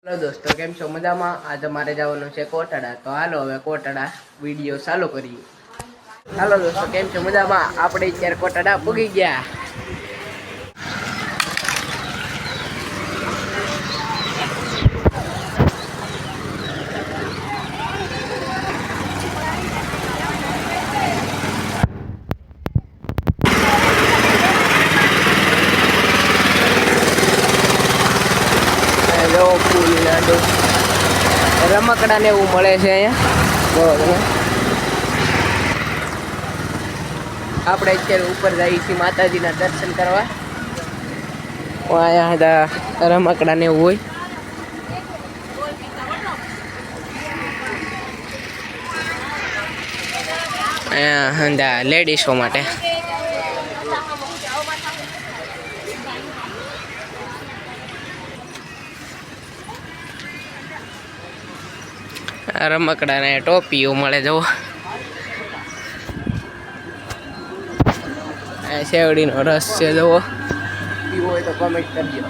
Hello दोस्तों केम छो मजा में। आज अमारे जवानुं छे कोटड़ा। तो हालो हवे कोटड़ा विडियो चालू करिए। हेलो दोस्तों केम छो मजा में। आपणे अत्यारे कोटड़ा पूगी गया। रमकड़ा ने एवं मळे छे अहींया। આપણે અત્યારે ઉપર જઈએ છીએ માતાજીના દર્શન કરવા। અહીંયા રમકડા ને એવું હોય। અહીંયા હંદા લેડીઝો માટે રમકડા ને ટોપીઓ મળે। જો શેવડીનો રસ છે। જુઓ પીવો હોય તો કમેન્ટ કરજો।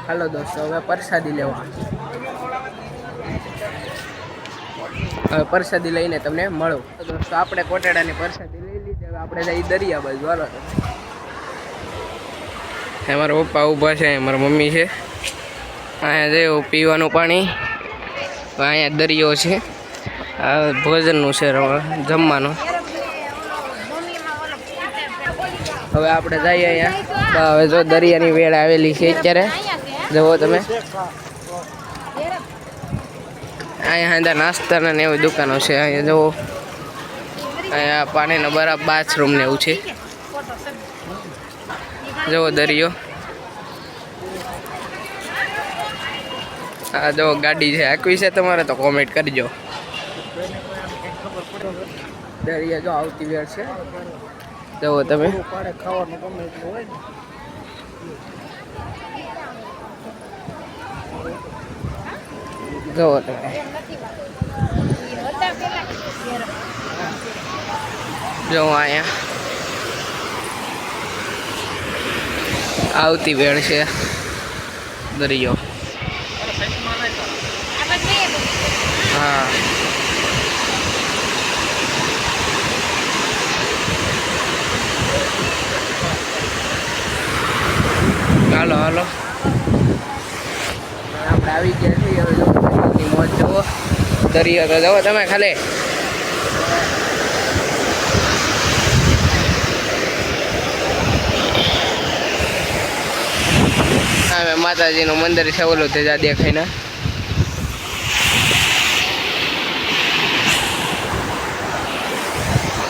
हेलो दोस्तों हवे प्रसादी लेवा। હવે પ્રસાદી લઈને તમને મળું। તો દોસ્તો આપણે કોટેડાની પ્રસાદી લઈ લીધી। હવે આપણે જઈ દરિયા બાજુ। હાલો મારા પપ્પા ઊભા છે, મારા મમ્મી છે। અહીંયા જેવું પીવાનું પાણી, અહીંયા દરિયો છે, આ ભોજનનું છે, જમવાનું। હવે આપણે જઈએ અહીંયા। હવે જો દરિયાની વેળ આવેલી છે અત્યારે। જુઓ તમે અહીંયા અંદર નાસ્તાના ને એવી દુકાનો છે। અહીંયા જુઓ અહીંયા પાણીનો બરાબર બાથરૂમ ને એવું છે। જુઓ દરિયો। આ જો ગાડી છે, આકવી છે તમારે તો કોમેન્ટ કરજો। દરિયા જો આવતી વેળ છે। જુઓ તમે જુઓ તમે જો અહીંયા આવતી વેળ છે દરિયો। હા હાલો હાલો આપણે આવી ગયા છીએ। હવે દરિયાની મોજ જુઓ। દરિયો તો જુઓ તમે ખાલી। હા માતાજીનું મંદિર છે, ઓલું તેજા દેખાય ને।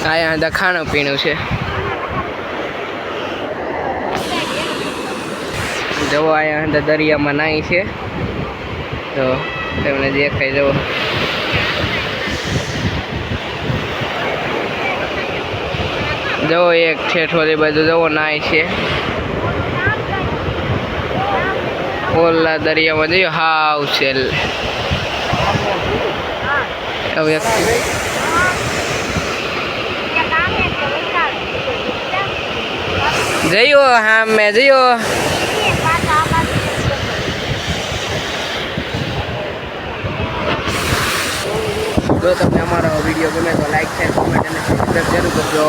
અહીંયા અંદર ખાણું પીણું છે। જવો અહીંયા અંદર દરિયામાં નાહી છે તો તમને દેખાય। જવો જવો એક ઠેઠોલી બાજુ જવો નાય છે। ઓલા દરિયામાં જઈએ હાવ છે વ્યક્તિ। જયો હા મેં જયો। જો તમને અમારો વિડીયો ગમે તો લાઈક શેર કોમેન્ટ અને સબસ્ક્રાઈબ જરૂર કરજો।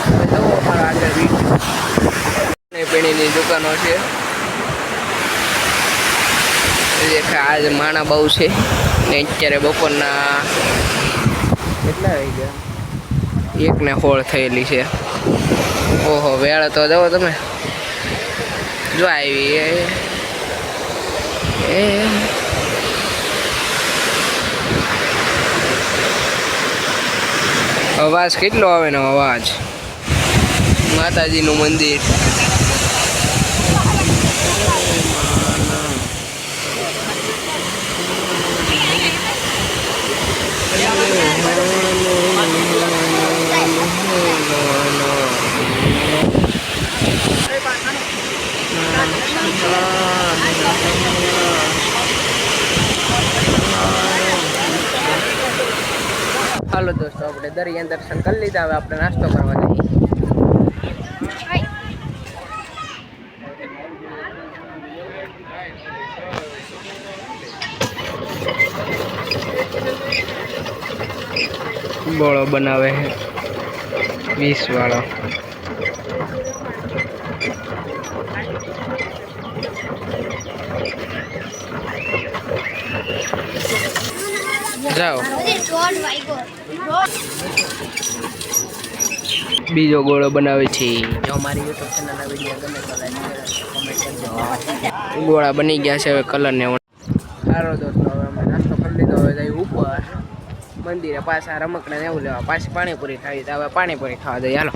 હવે જુઓ અમારો આગળ વિડીયો પીણીની દુકાનો છે। આજ માણા બહુ છે ને અત્યારે બપોરના કેટલા આવી ગયા, 1:16 થયેલી છે। ઓહો વેળ તો જુઓ તમે જો આવી એ અવાજ કેટલો આવે ને અવાજ। માતાજીનું મંદિર હાલો દોસ્તો આપણે દરિયા દર્શન કરી લીધા, હવે આપણે નાસ્તો કરવા જઈએ. ગોળો બનાવે છે 20 વાળો. જાઓ બીજો ગોળો બનાવે છે. જો મારી યુટ્યુબ ચેનલના વિડીયો ગમે તો લાઈક કોમેન્ટ કરજો. ગોળા બની ગયા છે, હવે કલર ને સારો દોસ્તો હવે અમે નાસ્તો કરી લીધો. હવે જઈ ઉપર મંદિરે પાછા રમકડા ને એવું લેવા, પાછી પાણીપુરી ખાવી તો હવે પાણીપુરી ખાવા જઈએ. હાલો.